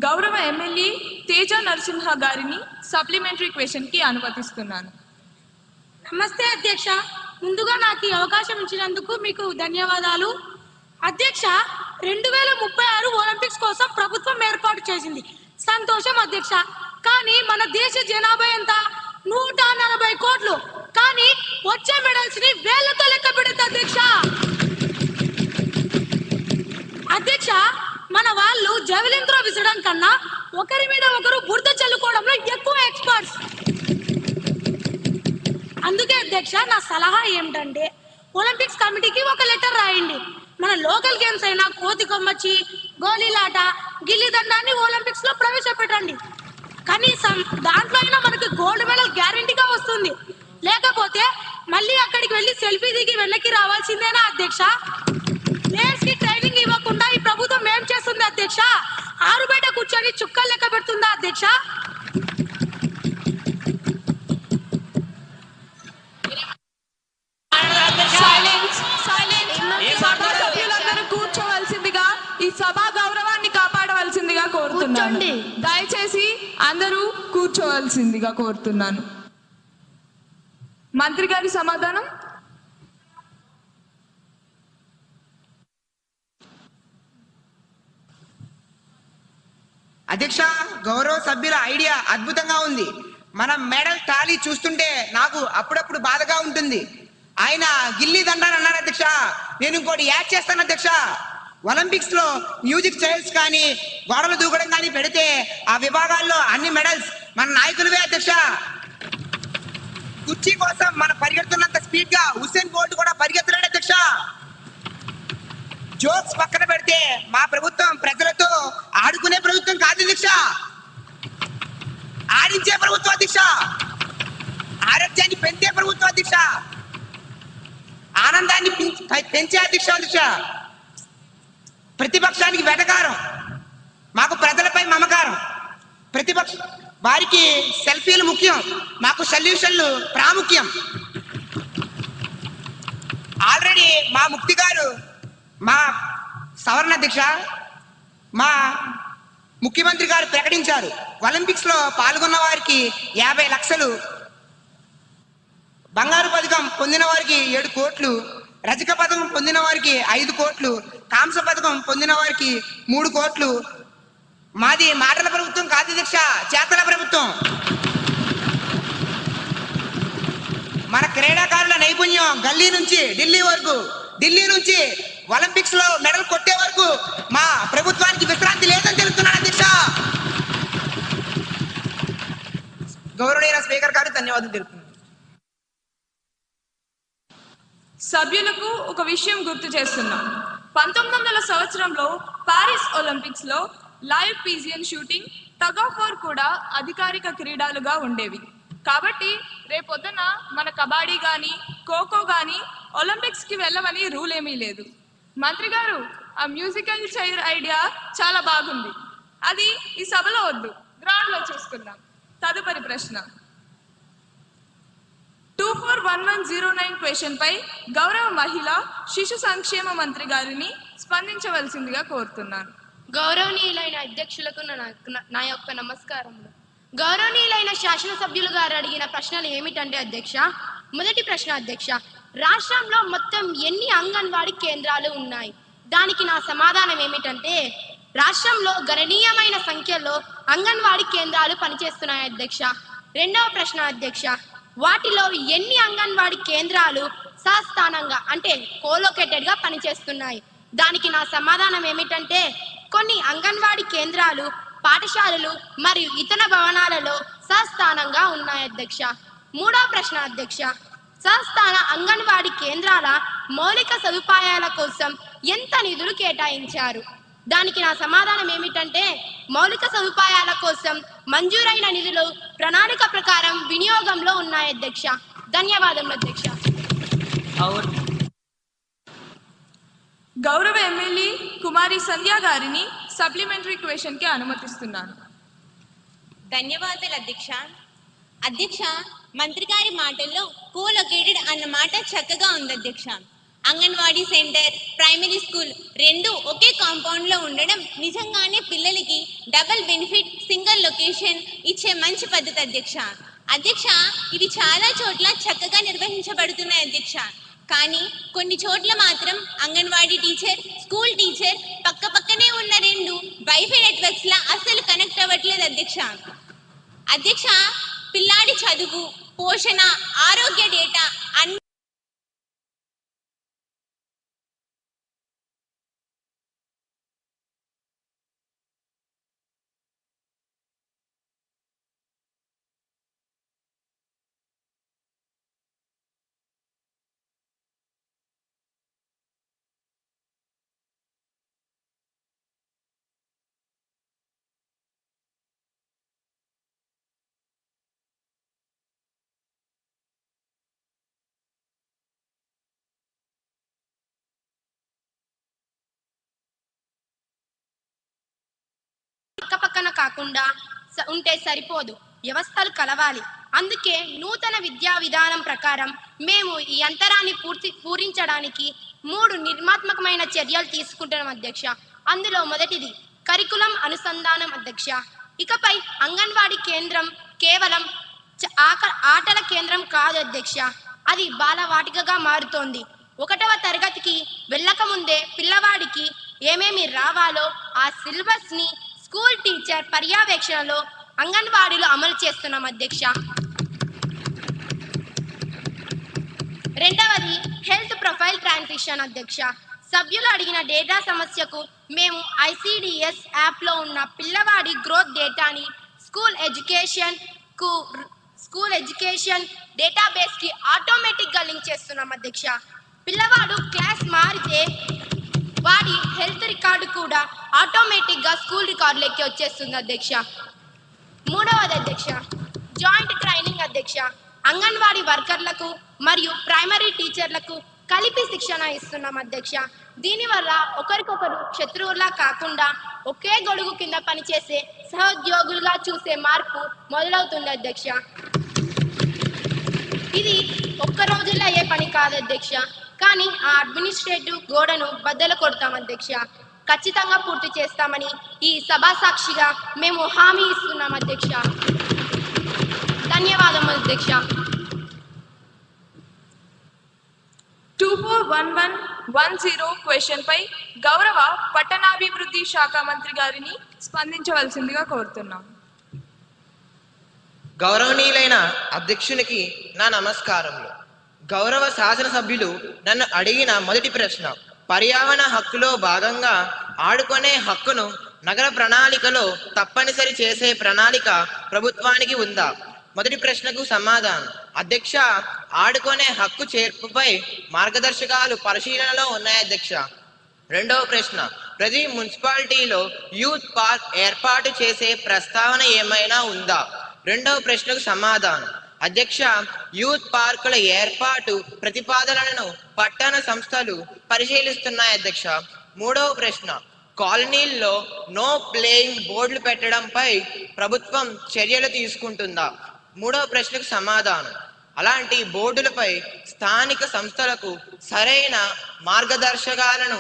గౌరవ ఎమ్మెల్యే తేజ నరసింహ గారిని సప్లిమెంటరీ క్వశ్చన్కి అనుమతిస్తున్నాను. నమస్తే అధ్యక్ష. ముందుగా నాకు ఈ అవకాశం ఇచ్చినందుకు మీకు ధన్యవాదాలు. అధ్యక్ష, 2036 ఒలింపిక్స్ కోసం ప్రభుత్వం ఏర్పాటు చేసింది. సంతోషం అధ్యక్ష. కానీ మన దేశ జనాభా ఎంత? 140 కోట్లు. కానీ వచ్చే మెడల్స్ ని వేలతో లెక్క పెడుతుంది అధ్యక్ష. అధ్యక్ష, మన వాళ్ళు జెవెలిన్ త్రో విసరడం కన్నా ఒకరి మీద ఒకరు బురద చల్లుకోవడంలో ఎక్కువ ఎక్స్పర్ట్స్. అందుకే అధ్యక్ష, నా సలహా ఏమిటంటే ఒలింపిక్స్ కమిటీకి ఒక లెటర్ రాయండి. మన లోకల్ గేమ్స్ అయినా కోతి కొమ్మచ్చి, గోళీలాట, గిల్లి దండాన్ని ఒలింపిక్స్ లో ప్రవేశపెట్టండి. కనీసం దాంట్లో అయినా మనకి గోల్డ్ మెడల్ గ్యారెంటీగా వస్తుంది. లేకపోతే మళ్ళీ అక్కడికి వెళ్ళి సెల్ఫీ దిగి వెనక్కి రావాల్సిందేనా అధ్యక్ష? ప్లేయర్స్ కి ట్రైనింగ్ ఇవ్వకుండా ఈ ప్రభుత్వం ఏం చేస్తుంది అధ్యక్ష? ఆరుబయట కూర్చొని చుక్కలు లెక్క పెడుతుందా అధ్యక్ష? సభ్యులందరూ కూర్చోవలసిందిగా, ఈ సభా గౌరవాన్ని కాపాడవలసిందిగా కోరుతున్నాను. దయచేసి అందరూ కూర్చోవలసిందిగా కోరుతున్నాను. మంత్రి గారి సమాధానం. అధ్యక్ష, గౌరవ సభ్యుల ఐడియా అద్భుతంగా ఉంది. మన మెడల్ టాలీ చూస్తుంటే నాకు అప్పుడప్పుడు బాధగా ఉంటుంది. ఆయన గిల్లీ దండాన్ని అన్నారు అధ్యక్ష. నేను ఇంకోటి యాడ్ చేస్తాను అధ్యక్ష. ఒలింపిక్స్ లో మ్యూజిక్ చైర్స్ కానీ గోడలు దూకడం కానీ పెడితే ఆ విభాగాల్లో అన్ని మెడల్స్ మన నాయకులవే అధ్యక్ష. కుర్చీ కోసం మనం పరిగెడుతున్నంత స్పీడ్ గా హుస్సేన్ బోల్ట్ కూడా పరిగెత్తలేడు అధ్యక్ష. జోక్స్ పక్కన పెడితే మా ప్రభుత్వం ప్రజలతో ఆడుకునే ప్రభుత్వం కాదు అధ్యక్ష, ఆడించే ప్రభుత్వం అధ్యక్ష. ఆరోగ్యాన్ని పెంచే ప్రభుత్వం అధ్యక్ష. ఆనందాన్ని పెంచే అధ్యక్ష. ప్రతిపక్షానికి వెటకారం, మాకు ప్రజలపై మమకారం. ప్రతిపక్ష వారికి సెల్ఫీలు ముఖ్యం, మాకు సొల్యూషన్లు ప్రాముఖ్యం. ఆల్రెడీ మా ముక్తి గారు, మా సవరణ అధ్యక్ష, మా ముఖ్యమంత్రి గారు ప్రకటించారు. ఒలింపిక్స్ లో పాల్గొన్న వారికి 50 లక్షలు, బంగారు పథకం పొందిన వారికి 7 కోట్లు, రజక పథకం పొందిన వారికి 5 కోట్లు, కాంస పథకం పొందిన వారికి 3 కోట్లు. మాది మాటల ప్రభుత్వం కాదు అధ్యక్ష, చేతల ప్రభుత్వం. మన క్రీడాకారుల నైపుణ్యం గల్లీ నుంచి ఢిల్లీ వరకు, ఢిల్లీ నుంచి ఒలింపిక్స్ లో మెడల్ కొట్టే వరకు మా ప్రభుత్వానికి విశ్రాంతి లేదని తెలుస్తున్నాను అధ్యక్ష. గౌరవనీయ స్పీకర్ గారు ధన్యవాదాలు తెలుపుతున్నాను. సభ్యులకు ఒక విషయం గుర్తు చేస్తున్నాం. 1900 సంవత్సరంలో పారిస్ ఒలింపిక్స్ లో live pigeon shooting, tug of war కూడా అధికారిక క్రీడలుగా ఉండేవి. కాబట్టి రేపొద్దున మన కబడ్డీ కానీ ఖోఖో కానీ ఒలింపిక్స్ కి వెళ్ళమని రూల్ ఏమీ లేదు. మంత్రి గారు, ఆ మ్యూజికల్ చైర్ ఐడియా చాలా బాగుంది. అది ఈ సభలో వద్దు, గ్రౌండ్ లో చూసుకుందాం. తదుపరి ప్రశ్న 241109 క్వశ్చన్ పై గౌరవ మహిళా శిశు సంక్షేమ మంత్రి గారిని స్పందించవలసిందిగా కోరుతున్నాను. గౌరవనీయులైన అధ్యక్షులకు నా యొక్క నమస్కారములు. గౌరవనీయులైన శాసనసభ్యులు గారు అడిగిన ప్రశ్నలు ఏమిటంటే అధ్యక్ష, మొదటి ప్రశ్న అధ్యక్ష, రాష్ట్రంలో మొత్తం ఎన్ని అంగన్వాడీ కేంద్రాలు ఉన్నాయి? దానికి నా సమాధానం ఏమిటంటే రాష్ట్రంలో గణనీయమైన సంఖ్యలో అంగన్వాడీ కేంద్రాలు పనిచేస్తున్నాయి అధ్యక్ష. రెండవ ప్రశ్న అధ్యక్ష, వాటిలో ఎన్ని అంగన్వాడీ కేంద్రాలు సస్థానంగా అంటే కోలొకేటెడ్ గా పనిచేస్తున్నాయి? దానికి నా సమాధానం ఏమిటంటే కొన్ని అంగన్వాడీ కేంద్రాలు పాఠశాలలు మరియు ఇతర భవనాలలో సస్థానంగా ఉన్నాయి అధ్యక్ష. మూడవ ప్రశ్న అధ్యక్ష, సస్థాన అంగన్వాడీ కేంద్రాల మౌలిక సదుపాయాల కోసం ఎంత నిధులు కేటాయించారు? దానికి నా సమాధానం ఏమిటంటే మౌలిక సదుపాయాల కోసం మంజూరైన నిధులు ప్రణాళిక ప్రకారం వినియోగంలో ఉన్నాయి అధ్యక్ష. ధన్యవాదములు అధ్యక్ష. గౌరవ ఎమ్మెల్యే కుమారి సంధ్య గారిని సప్లిమెంటరీ క్వశ్చన్ కి అనుమతిస్తున్నాను. ధన్యవాదాలు అధ్యక్ష. అధ్యక్ష, మంత్రి గారి మాటల్లో కోలొకేటెడ్ అన్న మాట చక్కగా ఉంది అధ్యక్ష. అంగన్వాడీ సెంటర్, ప్రైమరీ స్కూల్ రెండు ఒకే కాంపౌండ్లో ఉండడం నిజంగానే పిల్లలకి డబుల్ బెనిఫిట్, సింగిల్ లొకేషన్ ఇచ్చే మంచి పద్ధతి అధ్యక్ష. అధ్యక్ష, ఇది చాలా చోట్ల చక్కగా నిర్వహించబడుతున్నాయి అధ్యక్ష. కానీ కొన్ని చోట్ల మాత్రం అంగన్వాడీ టీచర్, స్కూల్ టీచర్ పక్క పక్కనే ఉన్న రెండు వైఫై నెట్వర్క్స్ లా అస్సలు కనెక్ట్ అవ్వట్లేదు అధ్యక్ష. అధ్యక్ష, పిల్లాడి చదువు, పోషణ, ఆరోగ్య డేటా అన్ని పక్కన కాకుండా ఉంటే సరిపోదు, వ్యవస్థలు కలవాలి. అందుకే నూతన విద్యా విధానం ప్రకారం మేము ఈ అంతరాన్ని పూరించడానికి 3 నిర్మాత్మకమైన చర్యలు తీసుకుంటున్నాం అధ్యక్ష. అందులో మొదటిది కరికులం అనుసంధానం అధ్యక్ష. ఇకపై అంగన్వాడీ కేంద్రం కేవలం ఆటల కేంద్రం కాదు అధ్యక్ష, అది బాలవాటికగా మారుతోంది. 1వ తరగతికి వెళ్ళక ముందే పిల్లవాడికి ఏమేమి రావాలో ఆ సిలబస్ ని స్కూల్ టీచర్ పర్యవేక్షణలో అంగన్వాడీలో అమలు చేస్తున్నాం అధ్యక్ష. రెండవది హెల్త్ ప్రొఫైల్ ట్రాన్సిషన్ అధ్యక్ష. సభ్యులు అడిగిన డేటా సమస్యకు మేము ఐసిడిఎస్ యాప్లో ఉన్న పిల్లవాడి గ్రోత్ డేటాని స్కూల్ ఎడ్యుకేషన్ డేటాబేస్కి ఆటోమేటిక్గా లింక్ చేస్తున్నాం అధ్యక్ష. పిల్లవాడు క్లాస్ మారితే వాడి హెల్త్ రికార్డు కూడా ఆటోమేటిక్గా స్కూల్ రికార్డులకి వచ్చేస్తుంది అధ్యక్ష. మూడవది అధ్యక్ష జాయింట్ ట్రైనింగ్ అధ్యక్ష. అంగన్వాడీ వర్కర్లకు మరియు ప్రైమరీ టీచర్లకు కలిపి శిక్షణ ఇస్తున్నాం అధ్యక్ష. దీనివల్ల ఒకరికొకరు శత్రువులా కాకుండా ఒకే గొడుగు కింద పనిచేసే సహోద్యోగులుగా చూసే మార్పు మొదలవుతుంది అధ్యక్ష. ఇది ఒక్క రోజుల్లో అయ్యే పని కాదు అధ్యక్ష, కానీ ఆ అడ్మినిస్ట్రేటివ్ గోడను బద్దలు కొడతాం అధ్యక్ష. ఖచ్చితంగా పూర్తి చేస్తామని ఈ సభా సాక్షిగా మేము హామీ ఇస్తున్నాం అధ్యక్ష. ధన్యవాదములు అధ్యక్ష. 241110 క్వశ్చన్ పై గౌరవ పట్టణాభివృద్ధి శాఖ మంత్రి గారిని స్పందించవలసిందిగా కోరుతున్నాం. గౌరవనీయులైన అధ్యక్షునికి నా నమస్కారములు. గౌరవ శాసనసభ్యులు నన్ను అడిగిన మొదటి ప్రశ్న, పర్యావరణ హక్కులో భాగంగా ఆడుకునే హక్కును నగర ప్రణాళికలో తప్పనిసరి చేసే ప్రణాళిక ప్రభుత్వానికి ఉందా? మొదటి ప్రశ్నకు సమాధానం. అధ్యక్ష, ఆడుకునే హక్కు చేర్పుపై మార్గదర్శకాలు పరిశీలనలో ఉన్నాయి అధ్యక్ష. రెండవ ప్రశ్న, ప్రతి మున్సిపాలిటీలో యూత్ పార్క్ ఏర్పాటు చేసే ప్రస్తావన ఏమైనా ఉందా? రెండవ ప్రశ్నకు సమాధానం. అధ్యక్ష, యూత్ పార్కుల ఏర్పాటు ప్రతిపాదనలను పట్టణ సంస్థలు పరిశీలిస్తున్నాయి అధ్యక్ష. మూడవ ప్రశ్న, కాలనీల్లో నో ప్లేయింగ్ బోర్డులు పెట్టడంపై ప్రభుత్వం చర్యలు తీసుకుంటుందా? మూడవ ప్రశ్నకు సమాధానం. అలాంటి బోర్డులపై స్థానిక సంస్థలకు సరైన మార్గదర్శకాలను